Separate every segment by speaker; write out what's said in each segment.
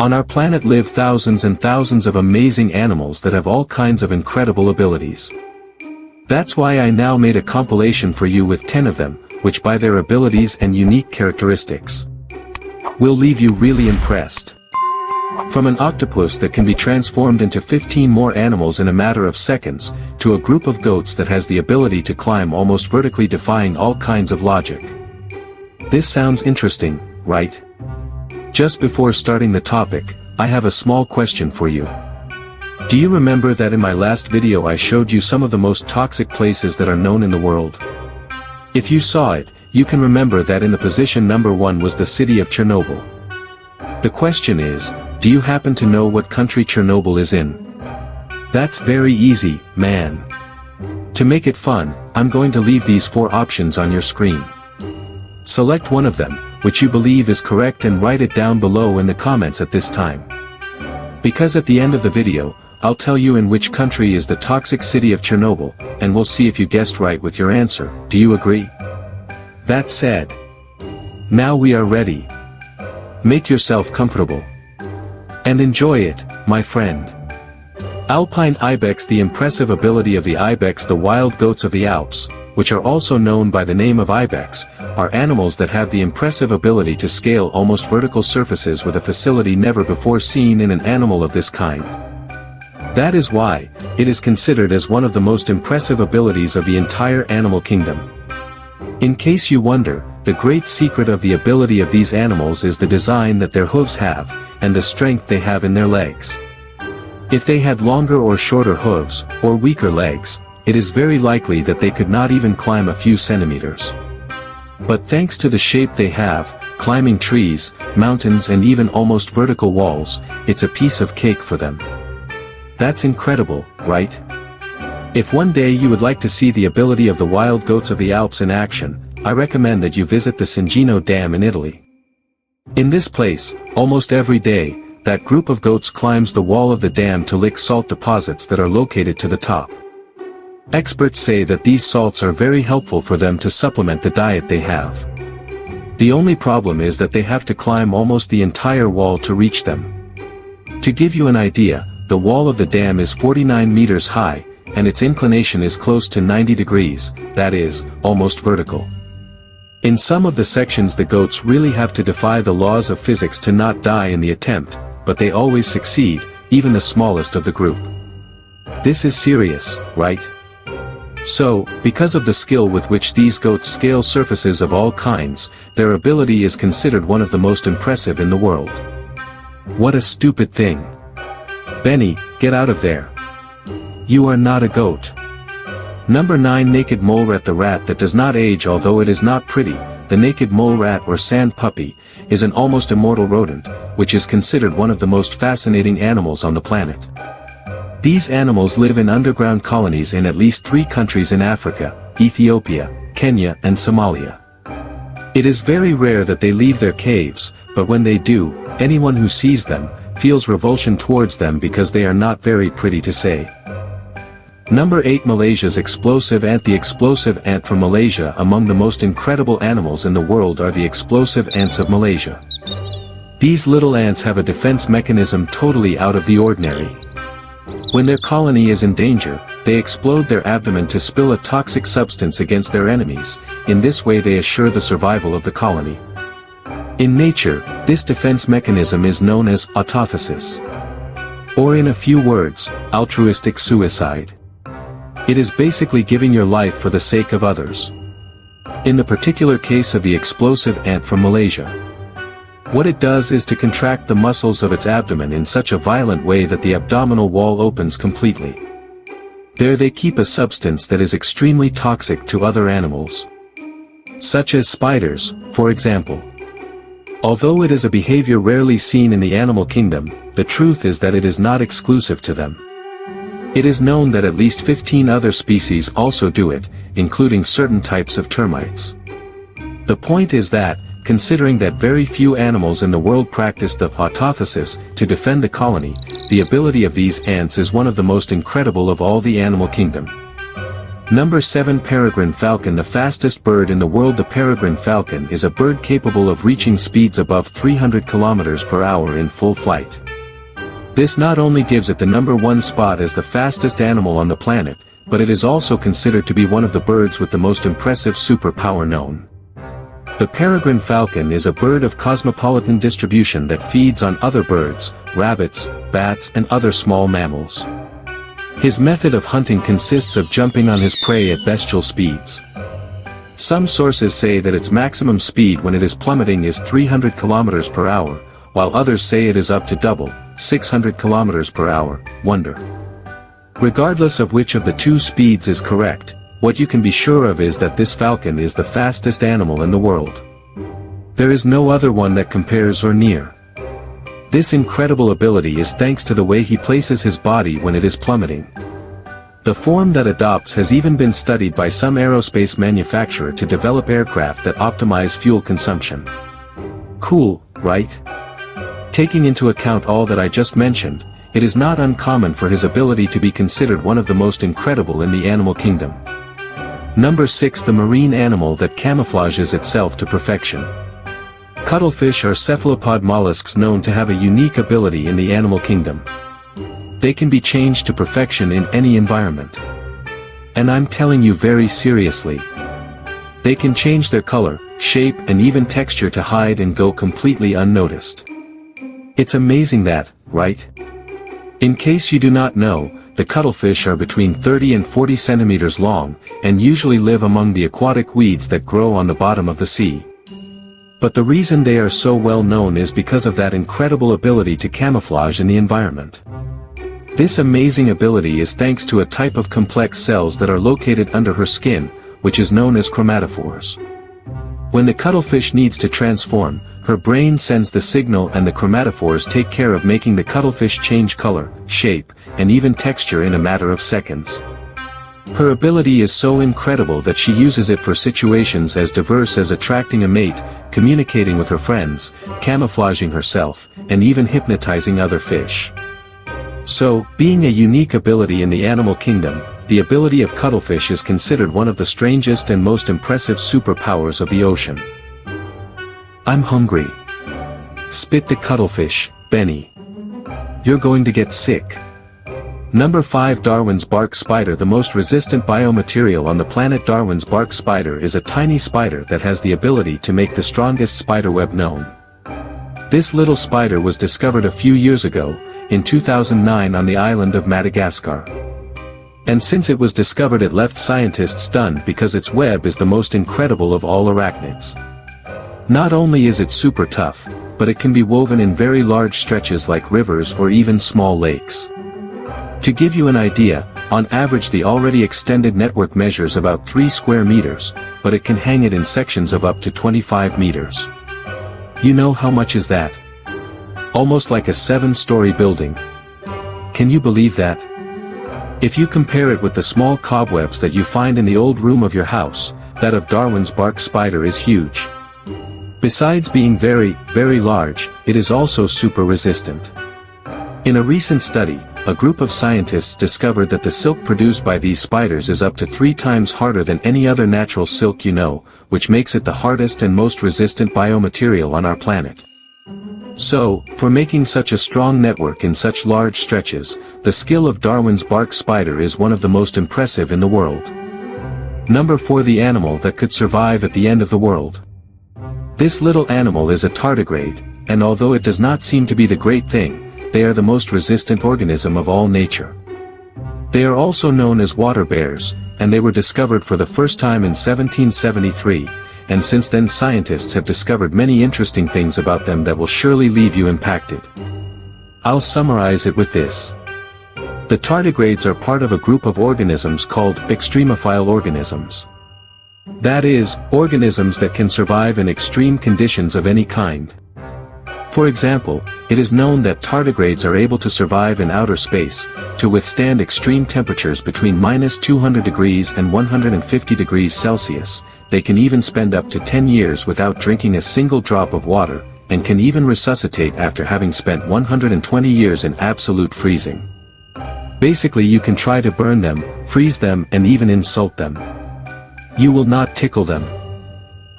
Speaker 1: On our planet live thousands and thousands of amazing animals that have all kinds of incredible abilities. That's why I now made a compilation for you with 10 of them, which by their abilities and unique characteristics will leave you really impressed. From an octopus that can be transformed into 15 more animals in a matter of seconds, to a group of goats that has the ability to climb almost vertically, defying all kinds of logic. This sounds interesting, right? Just before starting the topic, I have a small question for you. Do you remember that in my last video I showed you some of the most toxic places that are known in the world? If you saw it, you can remember that in the position number 1 was the city of Chernobyl. The question is, do you happen to know what country Chernobyl is in? That's very easy, man. To make it fun, I'm going to leave these 4 options on your screen. Select one of them, which you believe is correct, and write it down below in the comments at this time. Because at the end of the video, I'll tell you in which country is the toxic city of Chernobyl, and we'll see if you guessed right with your answer. Do you agree? That said, now we are ready. Make yourself comfortable. And enjoy it, my friend. Alpine ibex. The impressive ability of the ibex. The wild goats of the Alps, which are also known by the name of ibex, are animals that have the impressive ability to scale almost vertical surfaces with a facility never before seen in an animal of this kind. That is why it is considered as one of the most impressive abilities of the entire animal kingdom. In case you wonder, the great secret of the ability of these animals is the design that their hooves have, and the strength they have in their legs. If they had longer or shorter hooves, or weaker legs, it is very likely that they could not even climb a few centimeters. But thanks to the shape they have, climbing trees, mountains, and even almost vertical walls, it's a piece of cake for them. That's incredible, right? If one day you would like to see the ability of the wild goats of the Alps in action, I recommend that you visit the Cingino Dam in Italy. In this place, almost every day, that group of goats climbs the wall of the dam to lick salt deposits that are located to the top. Experts say that these salts are very helpful for them to supplement the diet they have. The only problem is that they have to climb almost the entire wall to reach them. To give you an idea, the wall of the dam is 49 meters high, and its inclination is close to 90 degrees, that is, almost vertical. In some of the sections the goats really have to defy the laws of physics to not die in the attempt, but they always succeed, even the smallest of the group. This is serious, right? So, because of the skill with which these goats scale surfaces of all kinds, their ability is considered one of the most impressive in the world. What a stupid thing. Benny, get out of there. You are not a goat. Number 9. Naked mole rat. The rat that does not age. Although it is not pretty, the naked mole rat or sand puppy is an almost immortal rodent, which is considered one of the most fascinating animals on the planet. These animals live in underground colonies in at least 3 countries in Africa: Ethiopia, Kenya, and Somalia. It is very rare that they leave their caves, but when they do, anyone who sees them feels revulsion towards them because they are not very pretty to say. Number 8. Malaysia's explosive ant. The explosive ant from Malaysia. Among the most incredible animals in the world are the explosive ants of Malaysia. These little ants have a defense mechanism totally out of the ordinary. When their colony is in danger, they explode their abdomen to spill a toxic substance against their enemies. In this way they assure the survival of the colony. In nature, this defense mechanism is known as autophasis. Or in a few words, altruistic suicide. It is basically giving your life for the sake of others. In the particular case of the explosive ant from Malaysia, what it does is to contract the muscles of its abdomen in such a violent way that the abdominal wall opens completely. There they keep a substance that is extremely toxic to other animals, such as spiders, for example. Although it is a behavior rarely seen in the animal kingdom, the truth is that it is not exclusive to them. It is known that at least 15 other species also do it, including certain types of termites. The point is that, considering that very few animals in the world practice the autophasis to defend the colony, the ability of these ants is one of the most incredible of all the animal kingdom. Number 7. Peregrine falcon. The fastest bird in the world. The peregrine falcon is a bird capable of reaching speeds above 300 km per hour in full flight. This not only gives it the number 1 spot as the fastest animal on the planet, but it is also considered to be one of the birds with the most impressive superpower known. The peregrine falcon is a bird of cosmopolitan distribution that feeds on other birds, rabbits, bats and other small mammals. His method of hunting consists of jumping on his prey at bestial speeds. Some sources say that its maximum speed when it is plummeting is 300 km per hour, while others say it is up to double, 600 km per hour. Wonder. Regardless of which of the two speeds is correct, what you can be sure of is that this falcon is the fastest animal in the world. There is no other one that compares or near. This incredible ability is thanks to the way he places his body when it is plummeting. The form that adopts has even been studied by some aerospace manufacturer to develop aircraft that optimize fuel consumption. Cool, right? Taking into account all that I just mentioned, it is not uncommon for his ability to be considered one of the most incredible in the animal kingdom. Number 6. The marine animal that camouflages itself to perfection. Cuttlefish are cephalopod mollusks known to have a unique ability in the animal kingdom. They can be changed to perfection in any environment. And I'm telling you very seriously. They can change their color, shape and even texture to hide and go completely unnoticed. It's amazing that, right? In case you do not know, the cuttlefish are between 30 and 40 centimeters long, and usually live among the aquatic weeds that grow on the bottom of the sea. But the reason they are so well known is because of that incredible ability to camouflage in the environment. This amazing ability is thanks to a type of complex cells that are located under her skin, which is known as chromatophores. When the cuttlefish needs to transform, her brain sends the signal and the chromatophores take care of making the cuttlefish change color, shape, and even texture in a matter of seconds. Her ability is so incredible that she uses it for situations as diverse as attracting a mate, communicating with her friends, camouflaging herself, and even hypnotizing other fish. So, being a unique ability in the animal kingdom, the ability of cuttlefish is considered one of the strangest and most impressive superpowers of the ocean. I'm hungry. Spit the cuttlefish, Benny. You're going to get sick. Number 5. Darwin's bark spider. The most resistant biomaterial on the planet. Darwin's bark spider is a tiny spider that has the ability to make the strongest spiderweb known. This little spider was discovered a few years ago, in 2009 on the island of Madagascar. And since it was discovered it left scientists stunned because its web is the most incredible of all arachnids. Not only is it super tough, but it can be woven in very large stretches like rivers or even small lakes. To give you an idea, on average the already extended network measures about 3 square meters, but it can hang it in sections of up to 25 meters. You know how much is that? Almost like a 7-story building. Can you believe that? If you compare it with the small cobwebs that you find in the old room of your house, that of Darwin's bark spider is huge. Besides being very, very large, it is also super resistant. In a recent study, a group of scientists discovered that the silk produced by these spiders is up to 3 times harder than any other natural silk you know, which makes it the hardest and most resistant biomaterial on our planet. So, for making such a strong network in such large stretches, the skill of Darwin's bark spider is one of the most impressive in the world. Number 4. The animal that could survive at the end of the world. This little animal is a tardigrade, and although it does not seem to be the great thing, they are the most resistant organism of all nature. They are also known as water bears, and they were discovered for the first time in 1773, and since then scientists have discovered many interesting things about them that will surely leave you impacted. I'll summarize it with this. The tardigrades are part of a group of organisms called extremophile organisms. That is, organisms that can survive in extreme conditions of any kind. For example, it is known that tardigrades are able to survive in outer space, to withstand extreme temperatures between -200 degrees and 150 degrees Celsius. They can even spend up to 10 years without drinking a single drop of water, and can even resuscitate after having spent 120 years in absolute freezing. Basically you can try to burn them, freeze them and even insult them. You will not tickle them.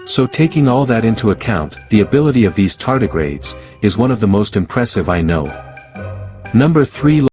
Speaker 1: So taking all that into account, the ability of these tardigrades is one of the most impressive I know. Number 3.